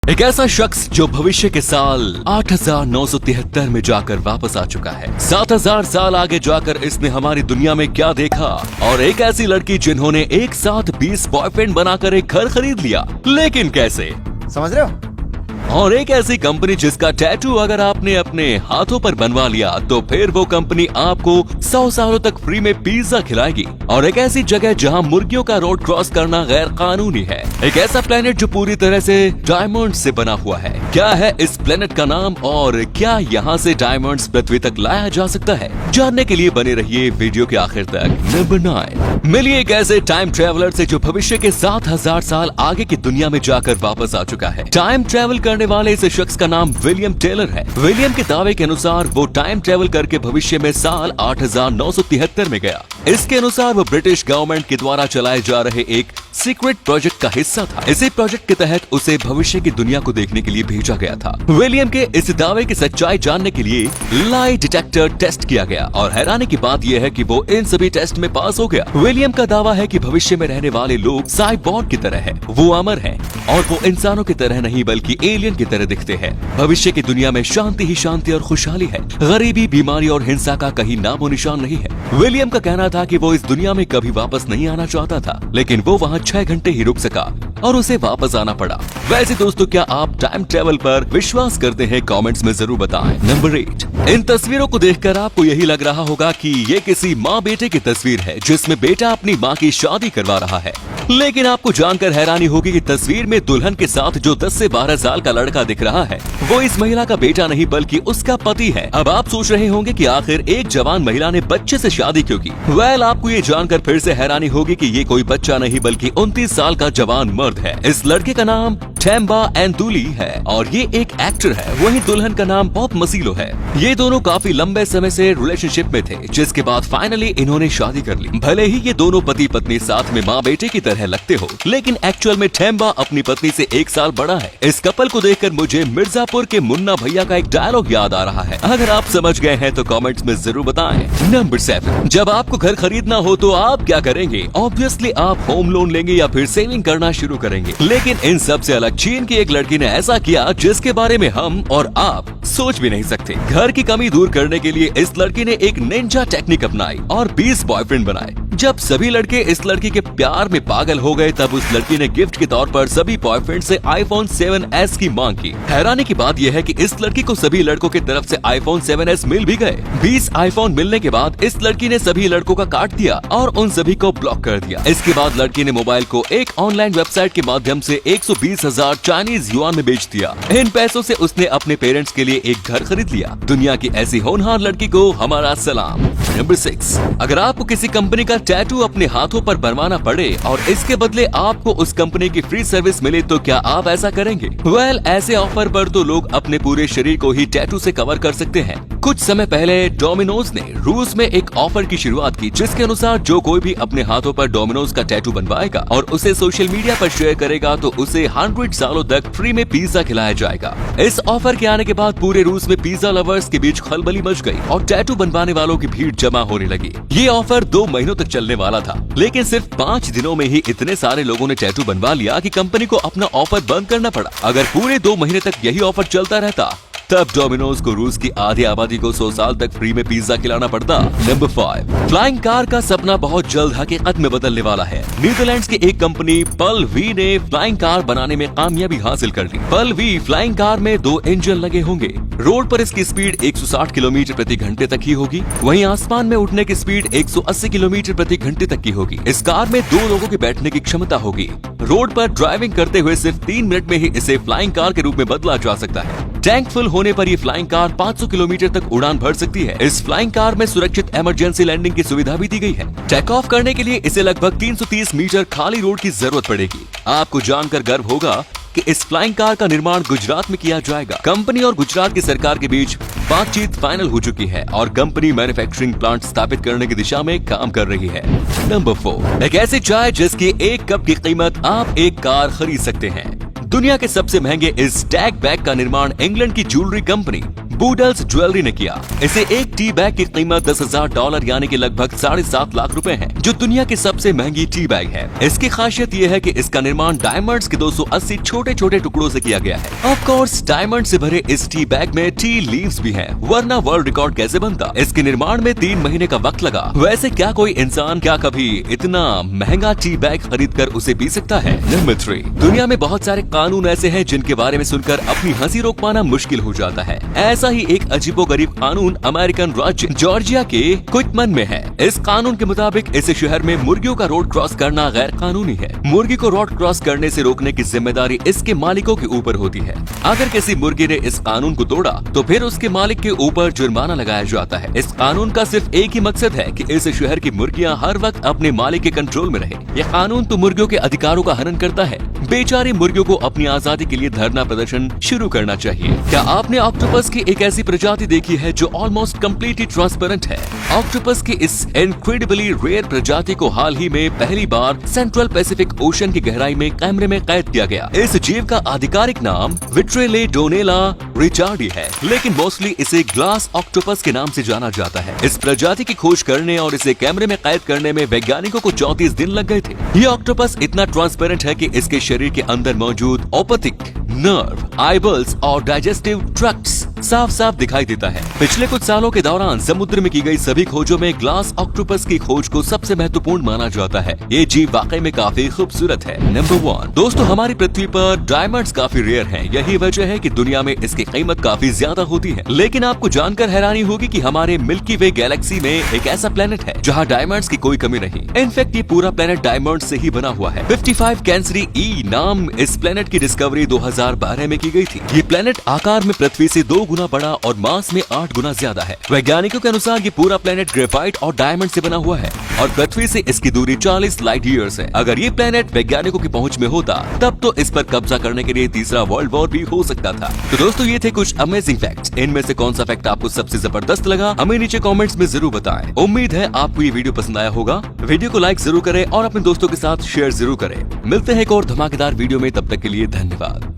एक ऐसा शख्स जो भविष्य के साल 8973 में जाकर वापस आ चुका है। 7000 साल आगे जाकर इसने हमारी दुनिया में क्या देखा, और एक ऐसी लड़की जिन्होंने एक साथ 20 बॉयफ्रेंड बनाकर एक घर खरीद लिया। लेकिन कैसे, समझ रहे हो? और एक ऐसी कंपनी जिसका टैटू अगर आपने अपने हाथों पर बनवा लिया तो फिर वो कंपनी आपको 100 सालों तक फ्री में पिज्जा खिलाएगी। और एक ऐसी जगह जहां मुर्गियों का रोड क्रॉस करना गैर कानूनी है। एक ऐसा प्लेनेट जो पूरी तरह से डायमंड से बना हुआ है। क्या है इस प्लेनेट का नाम और क्या यहाँ से डायमंड्स पृथ्वी तक लाया जा सकता है? जानने के लिए बने रहिए वीडियो के आखिर तक। नंबर 9, मिलिए एक ऐसे टाइम ट्रेवलर से जो भविष्य के 7000 साल आगे की दुनिया में जाकर वापस आ चुका है। टाइम ट्रेवल करने वाले इस शख्स का नाम विलियम टेलर है। विलियम के दावे के अनुसार वो टाइम ट्रेवल करके भविष्य में साल 8973 में गया। इसके अनुसार वो ब्रिटिश गवर्नमेंट के द्वारा चलाए जा रहे एक सीक्रेट प्रोजेक्ट का हिस्सा था। इसी प्रोजेक्ट के तहत उसे भविष्य की दुनिया को देखने के लिए भेजा गया था। विलियम के इस दावे की सच्चाई जानने के लिए लाई डिटेक्टर टेस्ट किया गया और हैरानी की बात यह है कि वो इन सभी टेस्ट में पास हो गया। विलियम का दावा है कि भविष्य में रहने वाले लोग साइबॉर्ग की तरह है, वो अमर है और वो इंसानों की तरह नहीं बल्कि एलियन की तरह दिखते हैं। भविष्य की दुनिया में शांति ही शांति और खुशहाली है। गरीबी, बीमारी और हिंसा का कहीं नामो निशान नहीं है। विलियम का कहना था कि वो इस दुनिया में कभी वापस नहीं आना चाहता था, लेकिन वो वहाँ 6 घंटे ही रुक सका और उसे वापस आना पड़ा। वैसे दोस्तों, क्या आप टाइम ट्रेवल पर विश्वास करते हैं? कमेंट्स में जरूर बताएं। नंबर 8, इन तस्वीरों को देखकर आपको यही लग रहा होगा कि ये किसी माँ बेटे की तस्वीर है जिसमें बेटा अपनी माँ की शादी करवा रहा है। लेकिन आपको जानकर हैरानी होगी कि तस्वीर में दुल्हन के साथ जो 10 से 12 साल का लड़का दिख रहा है वो इस महिला का बेटा नहीं बल्कि उसका पति है। अब आप सोच रहे होंगे कि आखिर एक जवान महिला ने बच्चे से शादी क्यों की? आपको ये जानकर फिर से हैरानी होगी कि ये कोई बच्चा नहीं बल्कि 29 साल का जवान मर्द है। इस लड़के का नाम थेम्बा एंदुली है और ये एक एक्टर है। वहीं दुल्हन का नाम बॉब मसीलो है। ये दोनों काफी लंबे समय से रिलेशनशिप में थे, जिसके बाद फाइनली इन्होंने शादी कर ली। भले ही ये दोनों पति पत्नी साथ में माँ बेटे की तरह लगते हो, लेकिन एक्चुअल में थेम्बा अपनी पत्नी से 1 साल बड़ा है। इस कपल को देखकर मुझे मिर्जापुर के मुन्ना भैया का एक डायलॉग याद आ रहा है। अगर आप समझ गए हैं तो कमेंट्स में जरूर बताएं। नंबर 7, जब आपको घर खरीदना हो तो आप क्या करेंगे? ऑब्वियसली आप होम लोन लेंगे या फिर सेविंग करना शुरू करेंगे। लेकिन इन सब से अलग चीन की एक लड़की ने ऐसा किया जिसके बारे में हम और आप सोच भी नहीं सकते। घर की कमी दूर करने के लिए इस लड़की ने एक निंजा टेक्निक अपनाई और 20 बॉयफ्रेंड बनाए। जब सभी लड़के इस लड़की के प्यार में पागल हो गए तब उस लड़की ने गिफ्ट के तौर पर सभी बॉयफ्रेंड से iPhone 7s की मांग की। हैरानी की बात यह है कि इस लड़की को सभी लड़कों की तरफ से iPhone 7s मिल भी गए। 20 iPhone मिलने के बाद इस लड़की ने सभी लड़कों का काट दिया और उन सभी को ब्लॉक कर दिया। इसके बाद लड़की ने मोबाइल को एक ऑनलाइन वेबसाइट के माध्यम से 120,000 चाइनीज युआन में बेच दिया। इन पैसों से उसने अपने पेरेंट्स के लिए एक घर खरीद लिया। दुनिया की ऐसी होनहार लड़की को हमारा सलाम। नंबर 6, अगर आपको किसी कंपनी का टैटू अपने हाथों पर बनवाना पड़े और इसके बदले आपको उस कंपनी की फ्री सर्विस मिले तो क्या आप ऐसा करेंगे? ऐसे ऑफर पर तो लोग अपने पूरे शरीर को ही टैटू से कवर कर सकते हैं। कुछ समय पहले डोमिनोज ने रूस में एक ऑफर की शुरुआत की जिसके अनुसार जो कोई भी अपने हाथों पर डोमिनोज का टैटू बनवाएगा और उसे सोशल मीडिया पर शेयर करेगा तो उसे 100 सालों तक फ्री में पिज्जा खिलाया जाएगा। इस ऑफर के आने के बाद पूरे रूस में पिज्जा लवर्स के बीच खलबली मच गई और टैटू बनवाने वालों की भीड़ जमा होने लगी। ये ऑफर 2 महीनों तक चलने वाला था, लेकिन सिर्फ 5 दिनों में ही इतने सारे लोगों ने टैटू बनवा लिया कि कंपनी को अपना ऑफर बंद करना पड़ा। अगर पूरे 2 महीने तक यही ऑफर चलता रहता तब डोमिनोज को रूस की आधी आबादी को 100 साल तक फ्री में पिज्जा खिलाना पड़ता। नंबर 5, फ्लाइंग कार का सपना बहुत जल्द हकीकत में बदलने वाला है। नीदरलैंड्स की एक कंपनी पल वी ने फ्लाइंग कार बनाने में कामयाबी हासिल कर ली। पल वी फ्लाइंग कार में 2 इंजन लगे होंगे। रोड पर इसकी स्पीड 160 किलोमीटर प्रति घंटे तक ही होगी, वहीं आसमान में उठने की स्पीड 180 किलोमीटर प्रति घंटे तक की होगी। इस कार में 2 लोगों के बैठने की क्षमता होगी। रोड पर ड्राइविंग करते हुए सिर्फ 3 मिनट में ही इसे फ्लाइंग कार के रूप में बदला जा सकता है। टैंक फुल होने पर ये फ्लाइंग कार 500 किलोमीटर तक उड़ान भर सकती है। इस फ्लाइंग कार में सुरक्षित इमरजेंसी लैंडिंग की सुविधा भी दी गई है। टेक ऑफ करने के लिए इसे लगभग 330 मीटर खाली रोड की जरूरत पड़ेगी। आपको जानकर गर्व होगा कि इस फ्लाइंग कार का निर्माण गुजरात में किया जाएगा। कंपनी और गुजरात की सरकार के बीच बातचीत फाइनल हो चुकी है और कंपनी मैन्युफैक्चरिंग प्लांट स्थापित करने की दिशा में काम कर रही है। नंबर 4, एक ऐसी चाय जिसकी एक कप की कीमत आप एक कार खरीद सकते हैं। दुनिया के सबसे महंगे इस टैग बैग का निर्माण इंग्लैंड की ज्वेलरी कंपनी बूडल्स ज्वेलरी ने किया। इसे एक टी बैग की कीमत $10,000 यानी कि लगभग 7.5 लाख रुपए है, जो दुनिया की सबसे महंगी टी बैग है। इसकी खासियत ये है कि इसका निर्माण डायमंड्स के 280 छोटे छोटे टुकड़ों से किया गया है। ऑफ कोर्स डायमंड से भरे इस टी बैग में टी लीव्स भी हैं, वरना वर्ल्ड रिकॉर्ड कैसे बनता। इसके निर्माण में 3 महीने का वक्त लगा। वैसे क्या कोई इंसान क्या कभी इतना महंगा टी बैग खरीद कर उसे पी सकता है? नंबर 3, दुनिया में बहुत सारे कानून ऐसे हैं जिनके बारे में सुनकर अपनी हंसी रोक पाना मुश्किल हो जाता है। ऐसा ही एक अजीबोगरीब कानून अमेरिकन राज्य जॉर्जिया के क्विकमन में है। इस कानून के मुताबिक इस शहर में मुर्गियों का रोड क्रॉस करना गैर कानूनी है। मुर्गी को रोड क्रॉस करने से रोकने की जिम्मेदारी इसके मालिकों के ऊपर होती है। अगर किसी मुर्गी ने इस कानून को तोड़ा तो फिर उसके मालिक के ऊपर जुर्माना लगाया जाता है। इस कानून का सिर्फ एक ही मकसद है कि इस शहर की मुर्गियां हर वक्त अपने मालिक के कंट्रोल में रहे। यह कानून तो मुर्गियों के अधिकारों का हनन करता है। बेचारी मुर्गियों को अपनी आजादी के लिए धरना प्रदर्शन शुरू करना चाहिए। क्या आपने ऑक्टोपस की एक ऐसी प्रजाति देखी है जो ऑलमोस्ट कम्प्लीटली ट्रांसपेरेंट है? ऑक्टोपस की इस इनक्रेडिबली रेयर प्रजाति को हाल ही में पहली बार सेंट्रल पैसिफिक ओशन की गहराई में कैमरे में कैद किया गया। इस जीव का आधिकारिक नाम विट्रेलेडोनेला रिचार्डी है, लेकिन मोस्टली इसे ग्लास ऑक्टोपस के नाम से जाना जाता है। इस प्रजाति की खोज करने और इसे कैमरे में कैद करने में वैज्ञानिकों को 34 दिन लग गए थे। ये ऑक्टोपस इतना ट्रांसपेरेंट है कि इसके शरीर के अंदर मौजूद ओपथिक नर्व, आईबल्स और डाइजेस्टिव ट्रैक्ट्स साफ साफ दिखाई देता है। पिछले कुछ सालों के दौरान समुद्र में की गई सभी खोजों में ग्लास ऑक्टोपस की खोज को सबसे महत्वपूर्ण माना जाता है। ये जीव वाकई में काफी खूबसूरत है। नंबर 1, दोस्तों हमारी पृथ्वी पर डायमंड्स काफी रेयर हैं। यही वजह है कि दुनिया में इसकी कीमत काफी ज्यादा होती है। लेकिन आपको जानकर हैरानी होगी कि हमारे मिल्की वे गैलेक्सी में एक ऐसा प्लेनेट है जहाँ डायमंड्स की कोई कमी नहीं। इनफैक्ट ये पूरा प्लेनेट डायमंड से ही बना हुआ है। 55 कैंसरी ई नाम इस प्लेनेट की डिस्कवरी 2012 में की गई थी। ये प्लेनेट आकार में पृथ्वी से 2 गुना बड़ा और मास में 8 गुना ज्यादा है। वैज्ञानिकों के अनुसार ये पूरा प्लेनेट ग्रेफाइट और डायमंड से बना हुआ है और पृथ्वी से इसकी दूरी 40 लाइट ईयर्स है। अगर ये प्लेनेट वैज्ञानिकों की पहुंच में होता तब तो इस पर कब्जा करने के लिए तीसरा वर्ल्ड वॉर भी हो सकता था। तो दोस्तों ये थे कुछ अमेजिंग फैक्ट्स। इनमें से कौन सा फैक्ट आपको सबसे जबरदस्त लगा हमें नीचे कमेंट्स में जरूर बताएं। उम्मीद है आपको ये वीडियो पसंद आया होगा। वीडियो को लाइक जरूर करें और अपने दोस्तों के साथ शेयर जरूर करें। मिलते हैं एक और धमाकेदार वीडियो में, तब तक के लिए धन्यवाद।